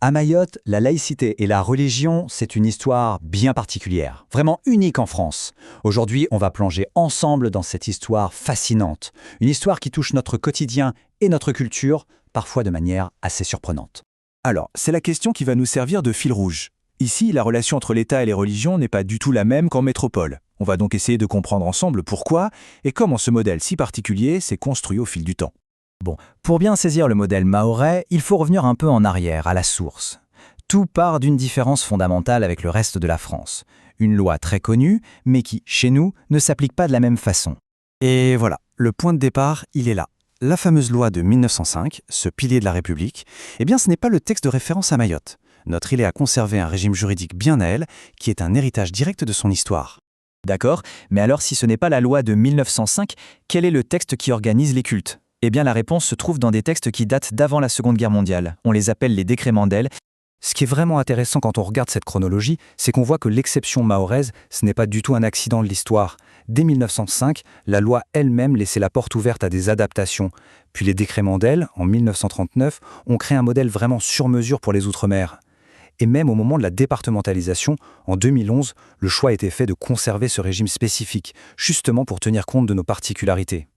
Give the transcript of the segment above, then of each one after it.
À Mayotte, la laïcité et la religion, c'est une histoire bien particulière, vraiment unique en France. Aujourd'hui, on va plonger ensemble dans cette histoire fascinante, une histoire qui touche notre quotidien et notre culture, parfois de manière assez surprenante. Alors, c'est la question qui va nous servir de fil rouge. Ici, la relation entre l'État et les religions n'est pas du tout la même qu'en métropole. On va donc essayer de comprendre ensemble pourquoi et comment ce modèle si particulier s'est construit au fil du temps. Bon, pour bien saisir le modèle mahorais, il faut revenir un peu en arrière, à la source. Tout part d'une différence fondamentale avec le reste de la France. Une loi très connue, mais qui, chez nous, ne s'applique pas de la même façon. Et voilà, le point de départ, il est là. La fameuse loi de 1905, ce pilier de la République, eh bien ce n'est pas le texte de référence à Mayotte. Notre île a conservé un régime juridique bien à elle, qui est un héritage direct de son histoire. D'accord, mais alors si ce n'est pas la loi de 1905, quel est le texte qui organise les cultes ? Eh bien la réponse se trouve dans des textes qui datent d'avant la Seconde Guerre mondiale. On les appelle les décrets Mandel. Ce qui est vraiment intéressant quand on regarde cette chronologie, c'est qu'on voit que l'exception mahoraise, ce n'est pas du tout un accident de l'histoire. Dès 1905, la loi elle-même laissait la porte ouverte à des adaptations. Puis les décrets Mandel, en 1939, ont créé un modèle vraiment sur mesure pour les Outre-mer. Et même au moment de la départementalisation, en 2011, le choix a été fait de conserver ce régime spécifique, justement pour tenir compte de nos particularités.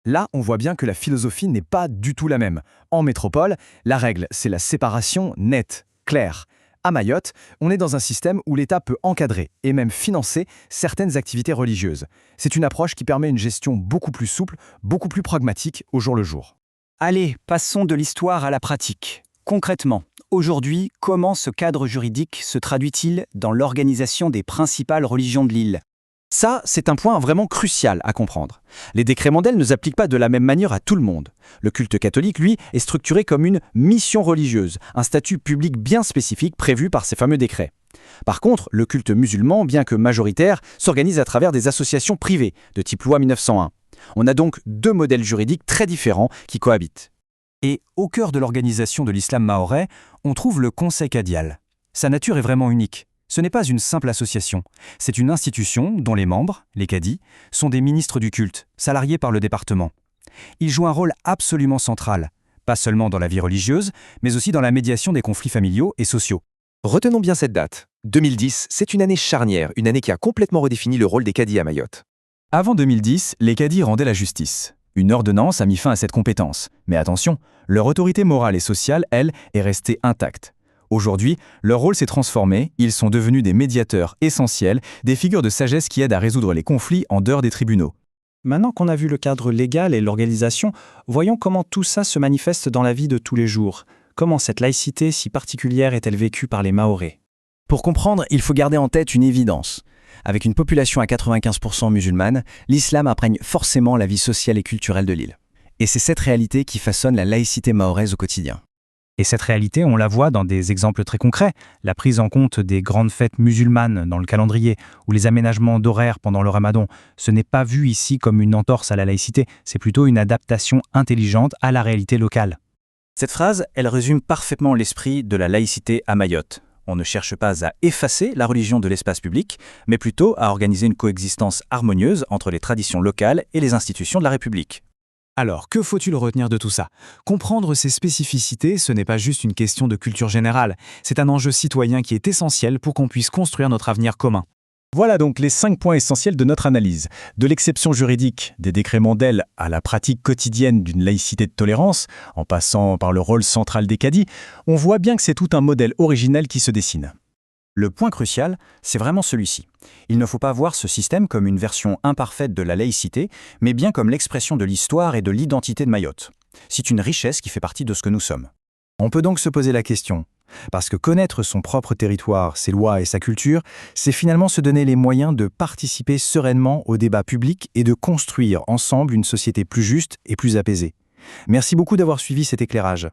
Là, on voit bien que la philosophie n'est pas du tout la même. En métropole, la règle, c'est la séparation nette, claire. À Mayotte, on est dans un système où l'État peut encadrer et même financer certaines activités religieuses. C'est une approche qui permet une gestion beaucoup plus souple, beaucoup plus pragmatique au jour le jour. Allez, passons de l'histoire à la pratique. Concrètement, aujourd'hui, comment ce cadre juridique se traduit-il dans l'organisation des principales religions de l'île ? Ça, c'est un point vraiment crucial à comprendre. Les décrets Mandel ne s'appliquent pas de la même manière à tout le monde. Le culte catholique, lui, est structuré comme une mission religieuse, un statut public bien spécifique prévu par ces fameux décrets. Par contre, le culte musulman, bien que majoritaire, s'organise à travers des associations privées, de type loi 1901. On a donc deux modèles juridiques très différents qui cohabitent. Et au cœur de l'organisation de l'islam mahorais, on trouve le Conseil cadial. Sa nature est vraiment unique. Ce n'est pas une simple association, c'est une institution dont les membres, les cadis, sont des ministres du culte, salariés par le département. Ils jouent un rôle absolument central, pas seulement dans la vie religieuse, mais aussi dans la médiation des conflits familiaux et sociaux. Retenons bien cette date. 2010, c'est une année charnière, une année qui a complètement redéfini le rôle des cadis à Mayotte. Avant 2010, les cadis rendaient la justice. Une ordonnance a mis fin à cette compétence. Mais attention, leur autorité morale et sociale, elle, est restée intacte. Aujourd'hui, leur rôle s'est transformé, ils sont devenus des médiateurs essentiels, des figures de sagesse qui aident à résoudre les conflits en dehors des tribunaux. Maintenant qu'on a vu le cadre légal et l'organisation, voyons comment tout ça se manifeste dans la vie de tous les jours. Comment cette laïcité si particulière est-elle vécue par les Mahorais ? Pour comprendre, il faut garder en tête une évidence. Avec une population à 95% musulmane, l'islam imprègne forcément la vie sociale et culturelle de l'île. Et c'est cette réalité qui façonne la laïcité mahoraise au quotidien. Et cette réalité, on la voit dans des exemples très concrets. La prise en compte des grandes fêtes musulmanes dans le calendrier ou les aménagements d'horaires pendant le ramadan. Ce n'est pas vu ici comme une entorse à la laïcité, c'est plutôt une adaptation intelligente à la réalité locale. Cette phrase, elle résume parfaitement l'esprit de la laïcité à Mayotte. On ne cherche pas à effacer la religion de l'espace public, mais plutôt à organiser une coexistence harmonieuse entre les traditions locales et les institutions de la République. Alors, que faut-il retenir de tout ça ? Comprendre ces spécificités, ce n'est pas juste une question de culture générale, c'est un enjeu citoyen qui est essentiel pour qu'on puisse construire notre avenir commun. Voilà donc les 5 points essentiels de notre analyse. De l'exception juridique des décrets Mandel à la pratique quotidienne d'une laïcité de tolérance, en passant par le rôle central des cadis, on voit bien que c'est tout un modèle original qui se dessine. Le point crucial, c'est vraiment celui-ci. Il ne faut pas voir ce système comme une version imparfaite de la laïcité, mais bien comme l'expression de l'histoire et de l'identité de Mayotte. C'est une richesse qui fait partie de ce que nous sommes. On peut donc se poser la question, parce que connaître son propre territoire, ses lois et sa culture, c'est finalement se donner les moyens de participer sereinement au débat public et de construire ensemble une société plus juste et plus apaisée. Merci beaucoup d'avoir suivi cet éclairage.